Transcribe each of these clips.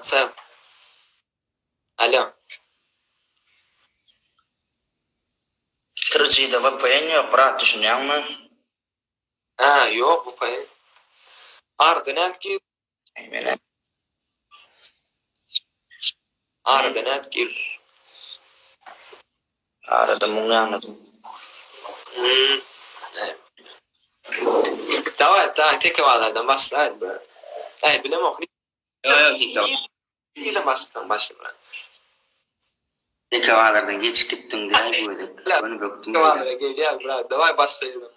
Atsa. Alo. Tırcıyda VPN yok, bırak düşünüyor musun? Ha, yok bu payı. Ardan ki Emine. ardan ki. Aradım, bunu anladım. Давай, tek havalardan başlayalım böyle. Bilem ok. Yok. İyi de başlayalım. Tek havalardan geç gittim diye koyduk. Onu böktüm. Havalara geliyor bırak. Давай başlayalım.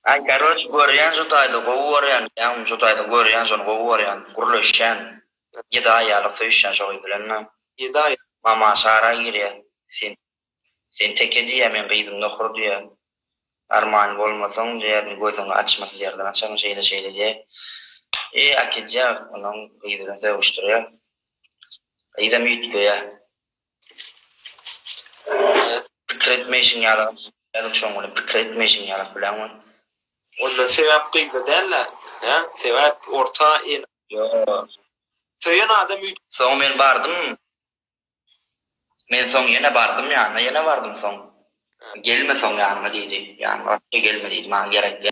Ay, короче, görüyen zotaydı, kovu varıyan, yan zotaydı, görüyen sonra kovu varıyan, kuruluşan, 7 ayalık söyüşen çok bilen. 7 ay. Mama Sara giriyor. Sen teke diye men kıydım nokur diye. Arman olmasın diye, bir gözünü açması yerden açalım şeyle diye. Akıcı onun kıydıran sevuşturuyor. Kıyda müyüt göğe. Fikretmeşin yalan. Yalık şoğunu fikretmeşin yalan bilen var. Ondan sebep kıydı derler. Ya, sebep orta en. Yo. Söyleyen adam Son men bardım. Men son yine bardım yanına, yine vardım son. Gelme son yanıma dedi. Yani oraya gelme dedi, bana gerekli.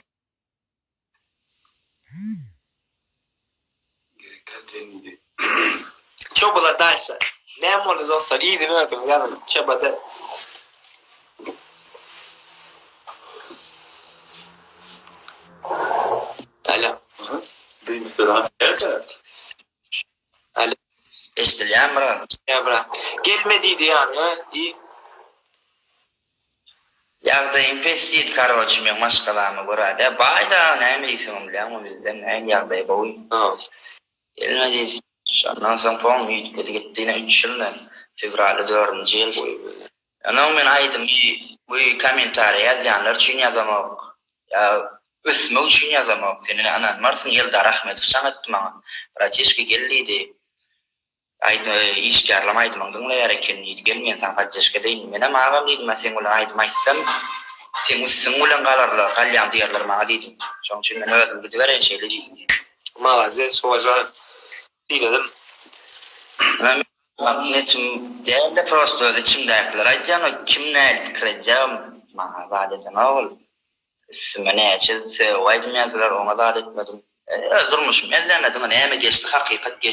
Çobala dальше. Ne moluz olsa iyi değil mi efendim? Yani çabada. Alo. Değil mi Ferhat? Alo. İşte bırak. Ya bırak. Gelmediydi yani. Ha? İyi. Yağdayım pesiyet karvaçım yok maşkalamı burada. Bayda ne bileyim bilen mi bizden ne yağdayı boy. Gelmedi. Ondan sonra falan gittiğine 3 yılda fevral'da 4. yıl. Yani men aydım bu komentar yazanlar için yazamam. Ya ismi için yazamam. Senin anan varsın yılda rahmet sanatım ama. Praçeşki gelliydi. Aydı işgarlamaydım onunla yareken gelmeyen sen kaçışka değil. Men ama ağam dedim ben sen ulan aydım aysam. Sen usun ulan kalarlar, kalyan diyarlar bana dedim. Onun için ben özüm gidiveren şeyle dedim. Malazes hoca diledim. Neçim değerli prosto içimdekiler aycan o kimne kireceğim bana zaten ol. İsmini açılsa vaydım yazılar ona da etmedim. Durmuşum yazamadım neyme geçti hakikat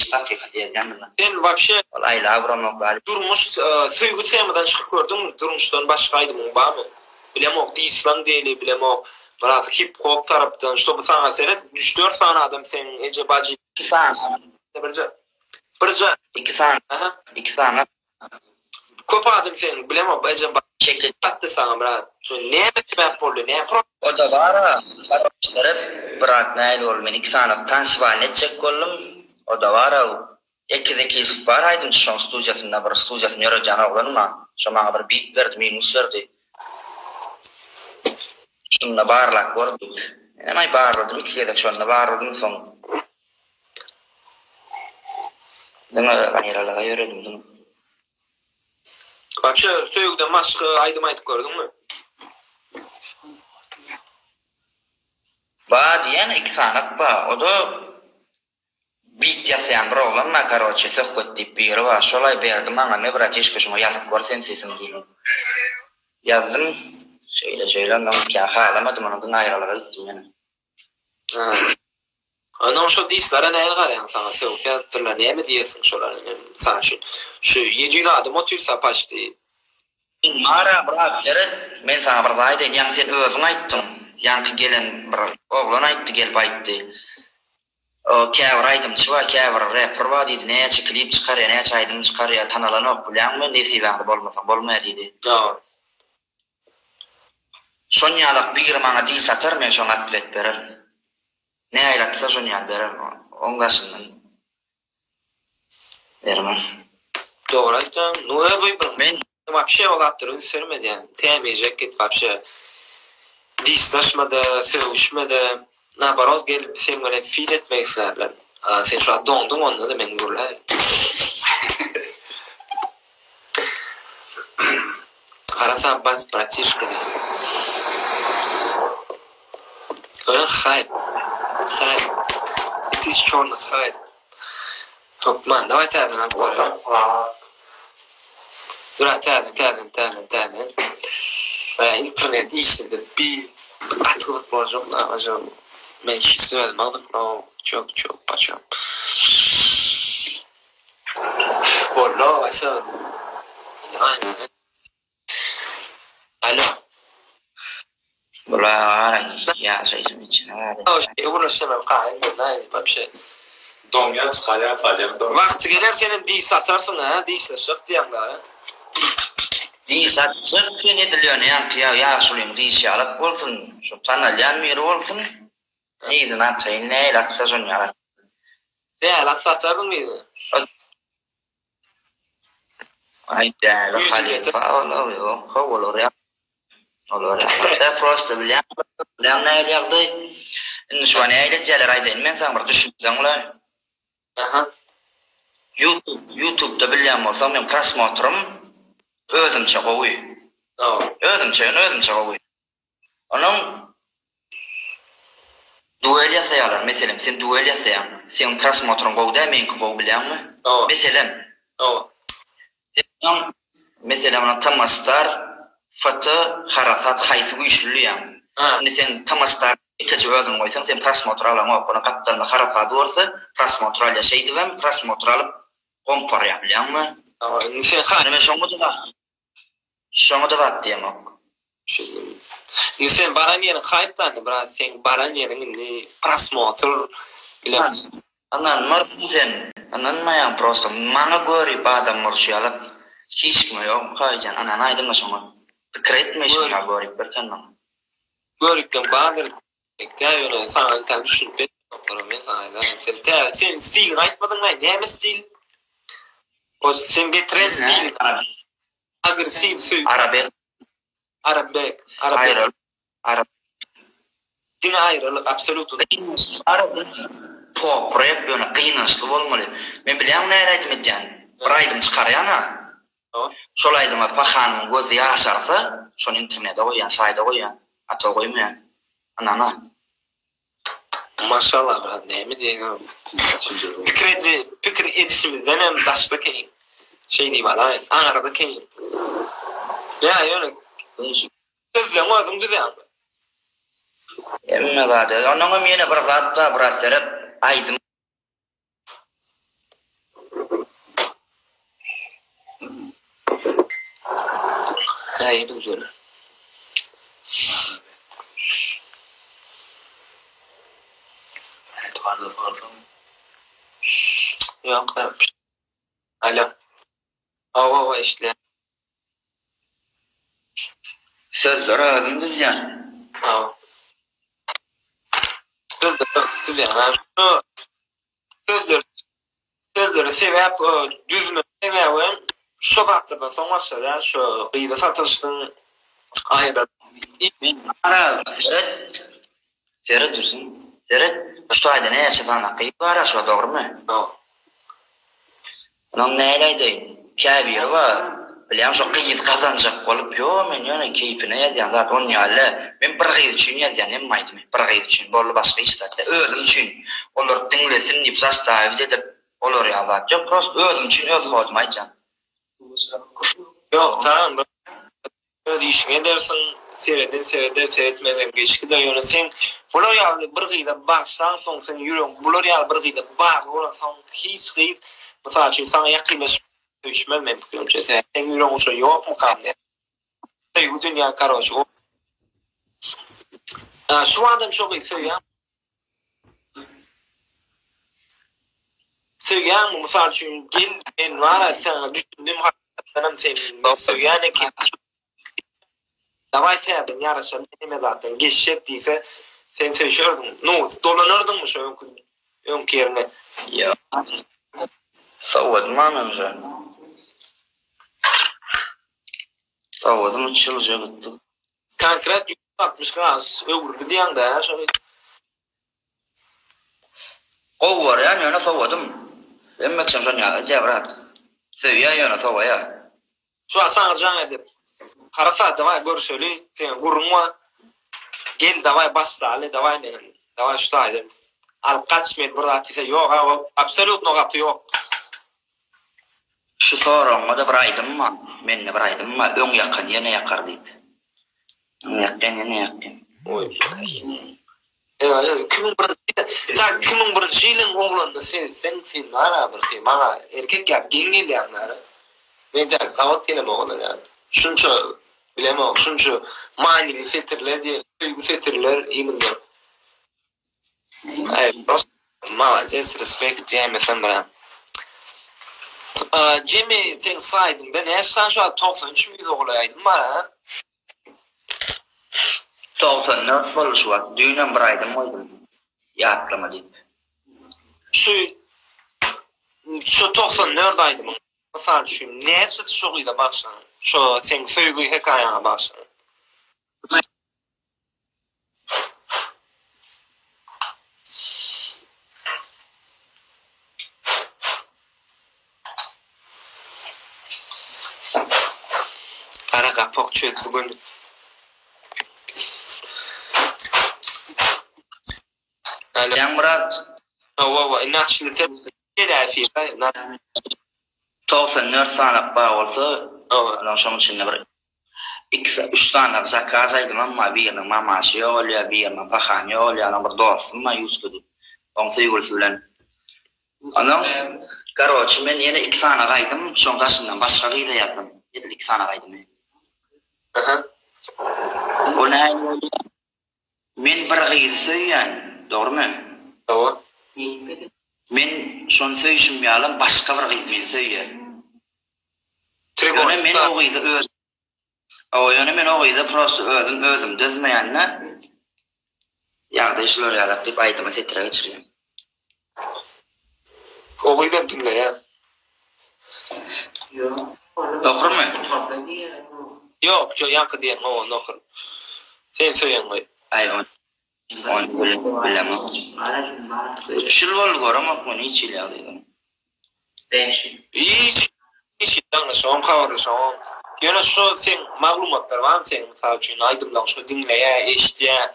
yazamadım. Sen вообще Vallahi lavramak var. durmuş sevgi temadan çıkıp gördün mü? Durmuştan başkaydı mı var mı? Bilem İslam değil, bilem biraz hip hop taraftan şu bu sana seyret 3-4 tane adam senin Ece Bacı. 2 saniye. Birce. 2 saniye. Aha. 2 saniye. Köp adam senin bilem Ece Bacı. Çekil. Attı sana bırak. Ne sebep oldu? Ne pro? O da var. Bırak ne olur men 2 saniye tansiba çek kollum. O da var. Ekideki var aydım şu stüdyosunda bir stüdyosunda yarayacağına olanma. Şoma bir beat verdi, minus verdi. Şunla barlak vardı. Hemen barladım, 2 yedek şunla barladım son. Dına ayralığa yöredim bunu. Вообще söğüden maşkı aydım aytıp gördün mü? Ba diyen 2 sanak ba. O da beat yasayan bir oğlan ma karoçe söhbet deyip biri var. Şolay berdim ama ne bırakışkı şuma yazıp görsen sesin diyeyim. Yazdım. Şöyle ondan kâh alamadım ondan ayralığa gittim yani. Anam şu dislere ne elgar yani sana sevkiyatırlar ne mi diyersin şolar sana şu 700 adım otursa paştı. Mara bırak yere ben sana bir daha edeyim yani sen özün ayttın. Yani gelen bir oğlan ayttı gelip ayttı. O kâvr aydım çıva kâvr rapper var dedi neye klip çıkar ya neye aydım çıkar ya tanalanı ok bilen mi neyse ben de bolmasam bolmaya dedi. Sonyalık bir bana dil satar men şonu atvet berer. Ne aylatsa sonyalı berer. Ongasından vermem. Doğru aytan. Nuhe vibram. Men вообще olattırın sürmedi yani. Temeyecek git вообще. Dislaşmadı, sevişmedi. Nabarot gelip sen böyle feed etmek isterler. Sen şu an dondun onunla da ben gurla. Arasa bas bratişka. Öyle hayır. It is şorna hayır. Topman, davay täzen alıp görýär. Dura täzen. İnternet işinde bir atılıp bolajak da ajam. Men şu söylemedim. Çok paçam. Bollo asa. Aynen. Alo. Bular ya şeyim için hadi. O şey uğraşamam qayn bundan bir şey. Donya çıkaya falan. Vaqti geler senin dis asarsın ha, disleşik diýenler. Diýsat sırkyn edilýär ýa ýaşulym diýşi alyp bolsun. Şu tanalýan meri bolsun. Neyse napsayn näle atsajon ýa. Näle atsardyň meni? Ayda halifa olur ya. Olur ya. Sen prosta bilen näle ýagdy. Indi şu an näle jeler aýdyn men sana bir düşünýän bolar. Aha. YouTube'da bilýän bolsam men prosmotrum özümçe gowy. Özümçe gowy. Onuň duel ýasaýarlar. Meselem sen duel ýasaýan. Sen prosmotrum gowda men gowy bilýänmi? Meselem. Sen meselem tamastar foto harasat haýsy güýçlüýär. Indi sen tamastar ikki özüm goýsaň sen prosmotr alama onu kaptalma harasat bolsa prosmotr alýa şeýdi we prosmotr alyp kompar ýabilýärmi? Indi sen Hanime şoňda da diýemok. Indi sen baran ýerin haýpdan, biraz sen baran ýerin indi prosmotr bilen. Anan mayan prosto mana göri badam murşyalıp hiçme yok kaýjan anan aýdym şoňa. Pikretmeşim ya göri berkendim. Görükden badır. Ektäýüne sana tan düşünip men sana aýdym. Sen stil aýtmadyň mı? Näme stil? O sen getiren stil. Agresiv söz. Arabek. Dine ayrılık absolut. Pop rap ýöne gynançly bolmaly. Men bilýän näle aýdym edýän. Bir aýdym çykarýana. Şol aýdyma paxanyň gözi ýaşarsa, şol internetde goýan, saýda goýan, ata goýmaýan. Anana. Maşallah brad, näme diýen? Pikir edişimizden hem daşda keň. Şey diýip alaýyn, aňarda keň. Ya ýöne sözleň özüň düzän. Emme gady, onuň meni bir zatda bir serep aýdym. Aýdym şöyle. Yok. Alo. Ava işle. Sözler aýdym bizýän. Ava. Güzel. Sözleri sebep düzme sebebim şu faktordan sonra şu ýa-da satışdyň aýda. Seret dursun. Seret şu aýda näme ýaşadan aýypara şu dogrymy? Onuň näle aýdy? Käbir var. Bilýän şu gyýyt kazanjak bolup, yo men ýöne keypine ýazýan zat onu ýaly. Men bir gyýyt üçin ýazýan, hem aýdym. Bir gyýyt üçin bolup başga işlerde. Özüm üçin. Olar diňlesin diýip zastawy edip olar ýazat. Ýok, prost özüm üçin öz hoşum aýtjan. Yok, tamam. Öz işine dersin, seyretmeden geçki de ýöne sen bular ýaly bir gyýda başlan soň sen ýüregiň bular ýaly bir gyýda bagy bolan soň hiç gyýt. Mesela çünkü sana yakınlaş düşmez mi fikrimce? Sen ýüregiň uçu yok mu kandy? Bu dünya karoş. Şu adam çok iyi söylüyor. Söylüyor mu? Mesela çünkü gel ben var sana düşündüğüm hakikaten senin söylüyor ki davay tadım yarışan neme zaten geçecek değilse sen söylüyordun. Dolanırdın mı şu ön yerine? Ya. Savadman önce. Savadım çılca gitti. Konkret 60 gaz öwürdi diýende şo. O var ya ýöne savadım. Emme çamşan ýa jabrat. Seviýä ýöne savaya. Şu asan jan edip. Harasa davay görüşeli, sen gurunma. Gel davay başlaly, davay menin. Davay şu taýdym. Al kaç men bir atisa ýok, absolut no gapy ýok. Şu sorunga da bir aydymma, menne bir aydymma, öň ýakyn ýene ýakar diýdi. Ýakyn ýene ýakyn. Oy. Kimin bir jylyň oglanda sen nara bir bana erkek ýa geňel ýanlar. Men de sawat kelem oglanda. Şunça bilemem, şunça manili fetirler diye, duygu fetirler iýminde. Ay, malazes, respekt diýmesem bilen. Jimmy sen saydın ben eşan şu 93 miydi oğlaydım ha? 94 boluşy wagt, düýnem bir aýdym oýdum. Ýatlama diýip. Şu 94 aýdym. Masal şu näçe şoýda başlan. Şu sen söýgü hekaýaňa başlan. Kara kapak çöl bugün. Ýa Murat, Wa inatçyly terapi. 94 sanap ba bolsa, Awa. şoň içinde bir 2-3 tane zakaz aýdym amma biriniň mamasy ýolýa, biriniň pahan ýolýa, bir dostum ma ýusgedy. Oň söýgülsi bilen. Anam, karoçy men ýene 2 tane gaýdym, şoň daşyndan başga gyýda ýatdym. 2 tane gaýdym. Aha. Ona men bir gyýdy söýýän, dogrymy? Awa. Men şonu söýüşim ýalym başga bir gyýdy men söýýän. Tribon. Men o gyýdy öz. Ýöne men o gyýdy prosto özüm dözmeýänne ýagdaý işler ýalat diýip aýdyma setre geçirýän. O gyýda dinle ya. Dogrymy? Yok, ýanky diýen o nohur. Sen söýen goý. Aýon. On bilemem. Şol bol görem okmany içilýär. Hiç danışam, habarlaşam. Ýöne şu sen maglumatlar var sen misal üçin aýdymdan şu dinleýä, eşitýä,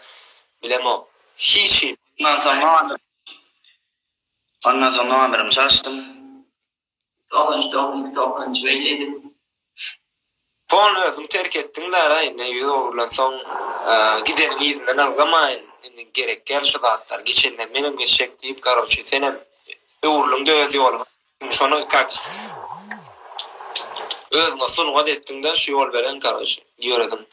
bilemem. Hiç. Ondan sonra birim şaşdym. Pon özüm terk etdiň dara indi ýüz ogurlan soň giden ýyzynyň algamaýyn. Indi gerek gel şu zatlar geçenden menem geçek diýip garoçy senem öwürlüňde öz ýoly. Şonu kak özüňe sunugat etdiňde şu ýol beren garoçy ýöredim.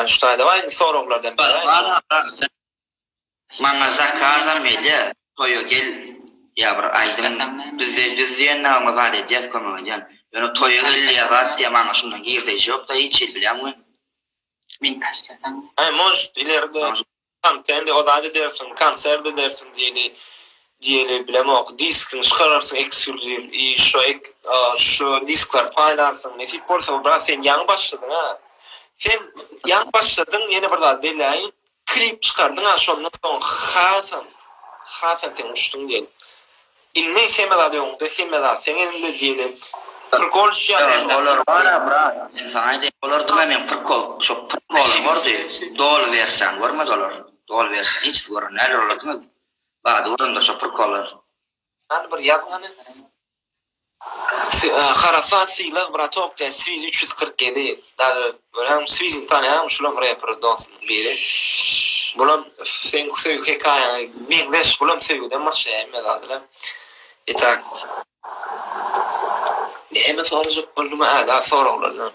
Şu taýda var soraglardan biri. Maňa zakaz almaýdy. Toýa gel ýa bir aýdym. Bizden namazat edýäs komaýan. Ýöne toýa gelýär diýe maňa şundan girdi jok da hiç bilýärmi? Men taşladam. Ay moj ileride kontende odada dersin, konserde dersin diýeli bilemok. Diskin çykararsın ekskluziv, şu diskler paylarsın. Mesip bolsa bra sen ýaňy başladın ha. Sen ýaňy başladın, ýene bir zat belläýin. Klip çykardın ha, şondan soň Hasan sen uçtun diýen. Inne hemada ýoňda, hemada sen elinde diýelim. Prikol şýar. Olar bara bra. Saýdy olar da men prikol, şo prikol bardy. Dol bersen, görmez olar. Dol bersen hiç görmez olar. Bada oranda şo prikolar. Hani bir ýazgany. Harasan siýler bratovda Swiss 347. Daha ölen Swiss'in tanıyan şulan rapper dostum biri. Bulam sen söýgü hekaýa, meňdeş bulam söýgüden maşaýmy dadylar. Etak. Näme sorajak boldum da soraglar.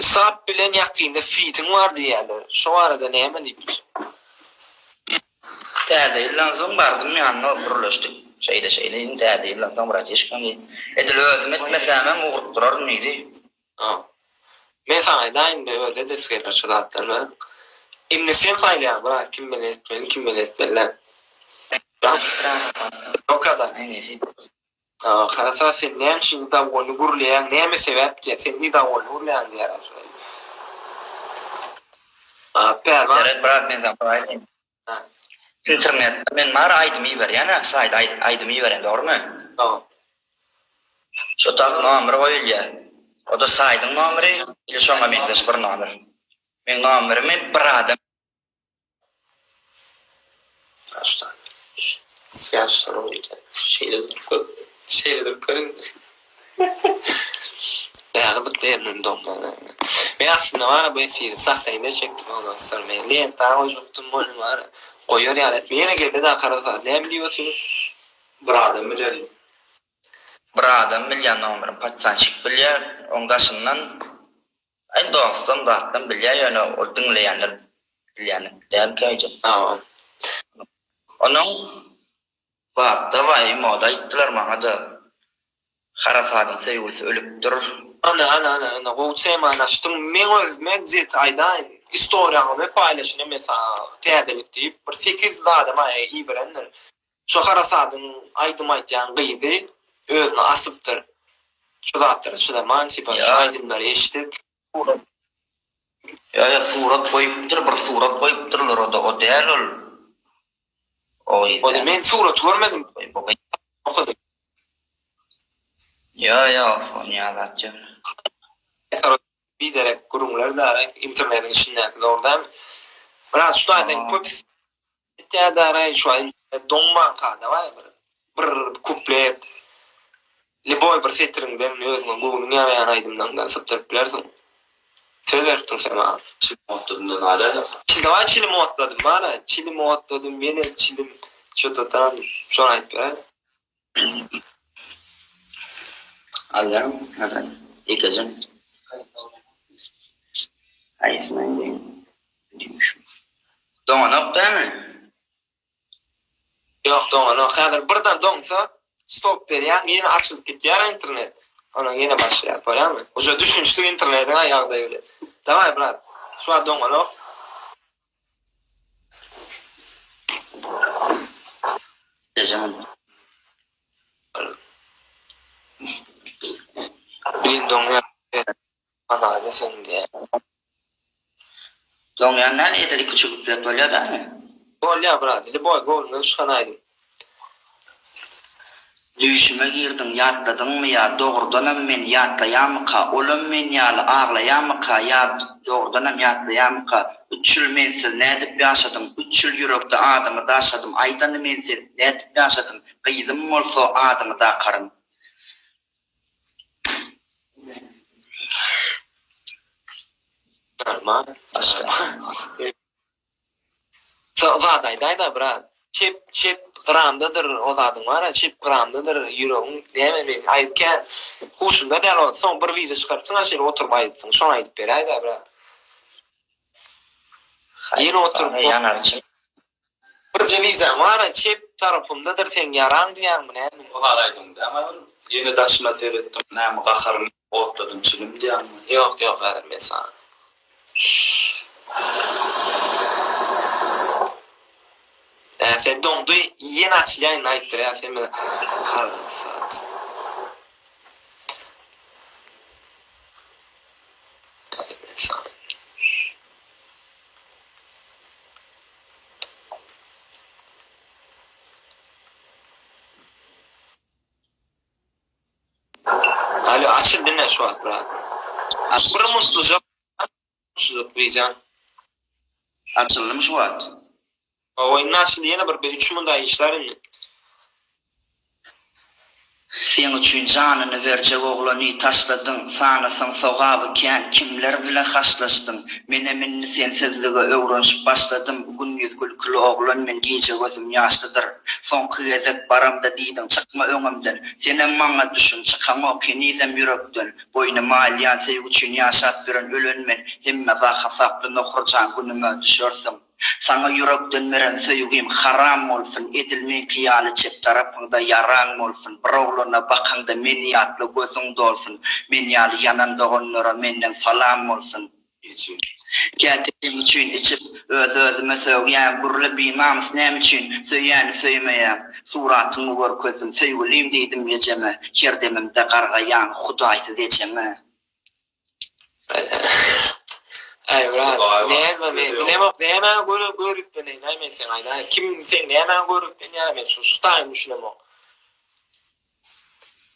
Sap bilen ýakynda fitin bar diýerler. Şu arada näme diýip? Täze illan soň bardym ýanyna burlaşdyk. Şeýle täze illan soň biraz ýeşkan. Edil özüm etmesem ugurup durarym diýdi. Men sana indi öde de skeler şulatlar var. Imne sen saýlaýan bırak kim biletmeli. O kadar. Karasa sen näme şimdi da onu gurlayan, näme sebäpçe sen ni da onu gurlayan diýär. Perwa. Deret bırak men zapaýyn. İnternet men mar aýdymy berýän, saýda aýdymy berýän, dogrymy? Şo tak nomer goýulýar. O da saýdyň nomery, ile şoňa meňdeş bir nomer. Men ömrüme bir adam Baştan. Siyasal olacak. Şeyler görün. Yağdık değerinin domlarına. Ben aslında var bu esiri saksayda çektim ondan sonra. Ben liyen daha ucuktum bunu var. Koyuyor yani. Yine geldi daha karada. Ne diyor ki? Bir adam bilir. bir adam bilýän ömrüm paçançyk bilýär. Ondaşyndan ay dostum dağıttım bilýär ýöne o dinleýänler bilýän. Däm käýje. Tamam. Onun wagtda vay moda aýtdylar maňa da. Harasadyň sevgilisi ölüpdir. Ana goçema açtım men özüme zet aydan istoriýamy paýlaşyny mesela täze diýip bir 8 adam iyi bilenler. Şu harasadyň aýdym aýtýan gyzy özüne asypdyr. Şudatdyr, şuda mançypa aýdymlar eşitip. Ya surat koyupdyr, bir surat koyupdyrlar o däl ol. O da men surat görmedim. Okudum. Ya, onu yalatacağım. Bir de kurumlar da internetin içindeki oradan biraz şu aydan köp da şu an donman kada var bir kuplet liboy bir setringden özüne Google'un yarayan aydımdan da sıptırıp bilersin. Söylersin sen bana. Çilim otladığından hala. Şimdi var çilim otladım bana. Çilim otladım yine çilim şu tutan şu an ait bir. Allah'ım, hadi. İkazım. Ayısından diyeyim. Diyormuşum. Doğanok değil mi? Yok doğanok. Kadar buradan donsa stop veriyen yine açılıp gidiyor internet. Ona yine başlayalım. Öyle mi? Oca düşünçtük internetin ayakta öyle. Tamam brat. Şu an donanok. Gecem. Bir donanok. Ana da sen diye. Donanok nerede küçük bir öyle değil mi? Gol ya brat. Liboy golünü çıkanaydım. Düşüme girdim, yatladım mı ya, doğrudanam men yatlayam ka, olum men yalı ağlayam ka, ya doğrudanam yatlayam ka, 3 yıl mensiz ne edip yaşadım, 3 yıl yürekte adamı da yaşadım, aydanı mensiz ne edip yaşadım, kıyızım olsa adamı da karım. Normal. Zadayda brat. Çip gramdadır o zadın var ya, çip gramdadır yüreğin diyemem ayıpken huşunda del o son bir vize çıkartsın aşırı oturmayıdsın şuna ayıp beri ayda brat. Yine oturup Yanar için. bir vize var ya, çip tarafımdadır sen yaran diyen mi ne? Olaydım da ama yeni daşıma terettim. Näme gaharını otladım çilim diýär. Yok kadar mesela. Sen dondu yeni açılan night'tır ya sen bana her saat. Mesela. Alo açıl dinle şu an brat. Bir mutluluk diyeceğim. Açıldı mı şu an? Oyun açıldı yine bir 3 munda işlerim. Sen üçün canını verecek oğlanı taşladın, sanasın soğabı ken kimler bile haşlaştın. Meneminni sensizliğe öğrenip başladım, bugün yüzgülkülü oğlan men gece gözüm yaşlıdır. Son kıyazet baramda diydin, çıkma önümden. Senin bana düşün, çıkan o kenizem yürekten. Boynuma alyan sevgüçün yaşat biren ölün men, hemme za hasaplı nohurcan günüme düşürsün. Sana yürekten veren sevgim haram olsun, edilmeyen kıyalı çep tarafında yaran olsun. Bir oğluna bakanda men yatlı gözün dolsun, men yalı yanında onlara menden salam olsun. Kendim için içip özüme söyleyen gurlu bir namus nem için söyleyeni söylemeyem. Suratımı gör közüm sevgilim deydim geceme, her demimde kargayan hudaysız geçeme. Ay brat, ne hemen görüp beni, ne hemen sen ayda, kim sen ne hemen görüp beni yani ben şu tutayım düşünüm o.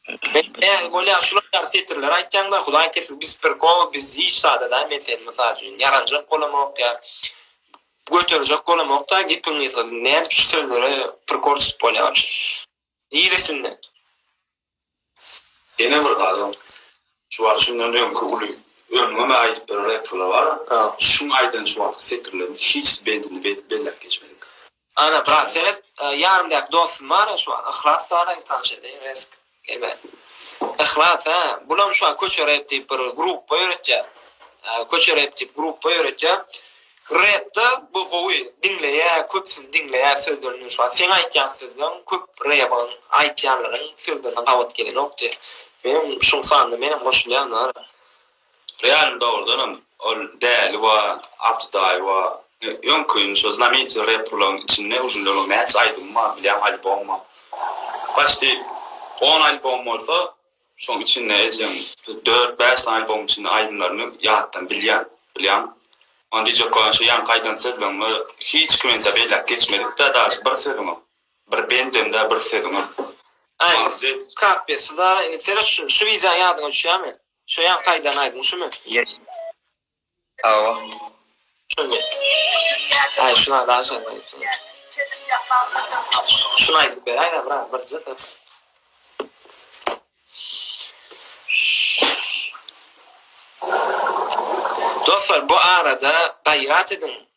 Ben golya şular setirler aýtjanda Hudaý kesip biz bir kol biz iş sada men sen mesaj üçin yaranjak golamak ya götürecek golamak da gitmeýär näme şu sözleri bir kurs bolýar. İyilesinle. Yine bir adam. Şu an şundan diyorum ki ulu önüme ait bir raptorlar var. Şu aydan şu an setirlerin hiç belli geçmedik. Ana brat sen yarımdak dostum var şu an ihlas sana tanışdı risk gelme. İhlas ha bulam şu an koçerep tip bir grup öğreteceğim. Koçerep tip grup öğreteceğim. Rapta bu gowy dinleýär, köpsün dinleýär sözlerini şu an sen aýtjan sözlerin köp reban aýtjanlaryň sözlerini gawat gelen okdy. Men şu sandy menem goşulýan Realno doğrudan ol değerli ve aptay ve yönkün şu znamiyet raptorların içinde uzunluğu mez aydınma bilen albüm var. Başta 10 albüm olsa şunun içinde ezem 4-5 albüm içinde aydınlarını yahattan bilen. Onda jokon şu yan kaydan sözlerini hiç kimente belli geçmedik de bir sözüm. Bir bendemde bir sözüm. Ay, kapısı da sen şu viza yadyňa düşýärmi? Şu yan kaydan aydın şumy? Yes. Awa. Şumy. Ay, şuna da aşağı aýtsan. Şuna aýdyp ber, aýda bra, bir zat. Dostlar, bu arada gayret edin.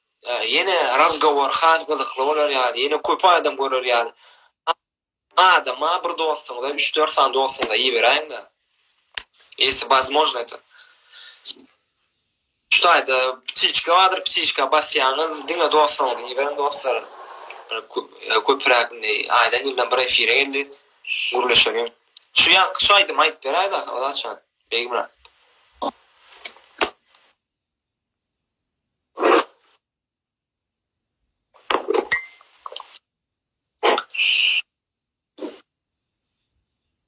Yine razgovor gyzykly bolar ýaly, yine köp adam görür ýaly. Adama bir dostuňda 3-4 san dostuňda iyi beraýin da. Если возможно это. Что это? Птичка vardır, птичка basýanyz, diňe dostuňda iyi beren dostlar. Köprak aýdan ýyldan bir efire geldi. Gurlaşýan. Şu aýdym aýdyp beraýda, odaçan. Begim bra.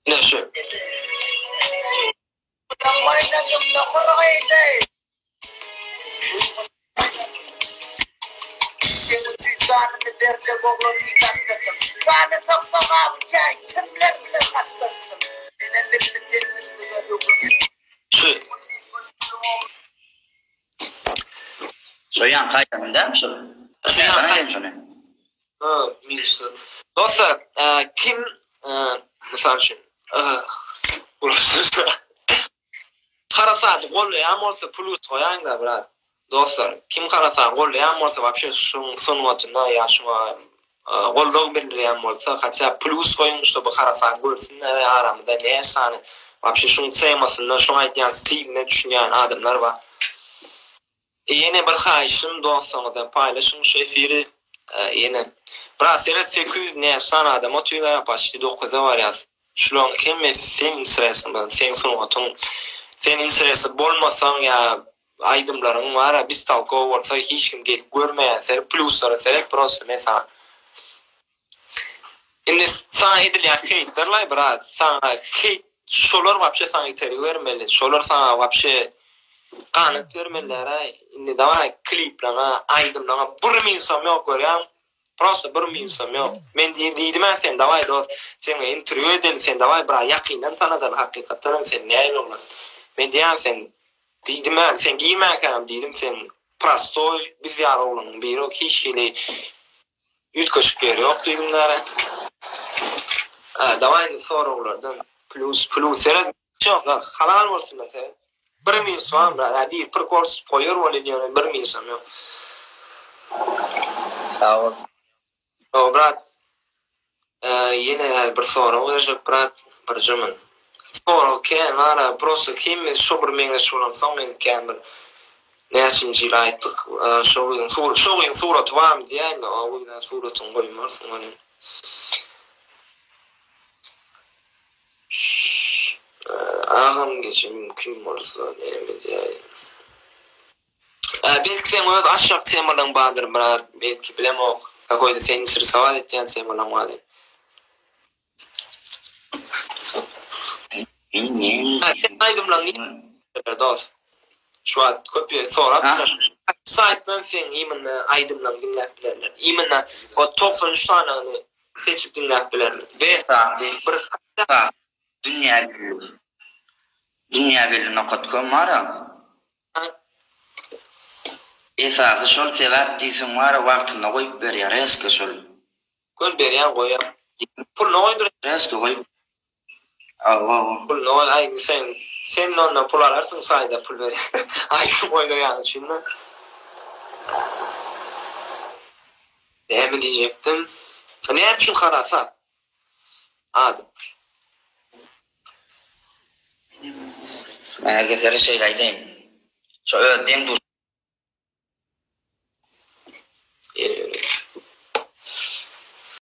Neşe. Şu yan kaydan da şu. Şu yan kaydan. Bilirsin. Dostlar, kim misal üçün karasa golleýän bolsa plus goýaň da brat. Dostlar, kim karasa golleýän bolsa вообще şunun sonwatyna ýaşma goldag bildirýän bolsa haça plus goýun şoby karasa görsünler we aramda näsany вообще şunu sevmesinler, şunu aýtýan stiline düşünýän adamlar bar. Yine bir haýşym dostlarymyzdan paýlaşyň şu efiri yine brat 800 näsan adam otýlar başly 9-a barýar. Şulan kim sen interesin sen sonwatyn sen interesi bolmasan ya aydımlaryň var biz talko bolsa hiç kim gelip görmeýän sen pluslara sen prosta mesela. Indi sana edilýän haterlar brat sana hate şolar вообще sana iteri vermeli. Şolar sana вообще kanıt vermeliler. Indi daha kliplara aydımlara 1000 soň ýok görýän. Prosta 1000 soň ýok. Men diýdim sen davay dost sen interview edil sen davay bra ýakynan sanadan hakykatdan sen näme bolar. Men diýän sen diýdim sen giýmäkäm diýdim sen prostoy biz ýaralaryň biri hiç hili ýutkaşyp ýok diýdiler. Davay soralardan plus seret çok halal bolsun sen. 1000 soň bra bir kurs koýar bolýar 1000 soň ýok. Sağ ol. O brat yine bir soru olacak brat bir cümle. Soru ki var prosto kim şu bir menge şulan son kan bir näçinji aýtdyk şowyň suraty barmy diýen o ýa suratyny goýmarsyn ony. Ağam geçim mümkün bolsa näme diýen. Belki sen o aşağı temadan badır brat belki bilemok. Какой-то тебя интересовал, тебя тема ломали. Aydımlan dost. Şu an kopya sonra saytdan sen imanı aydımlan dinlep bilerler. İmanı o 93 tane seçip dinlep bilerler. Ve bir Dünya birliğine katkan var ya. Esası şol sebäp diýsen var wagtyna goýup berýär eski şol. Göz berýän goýar. Pul ne oydur? Eski goýup. Awa. Pul ne ay sen ondan pul alarsın sayda pul ver. Ay oydur yani şunda. Ne diyecektim? Ne için karasa? Adı. Herkese şey aýdaýyn. Şu ödem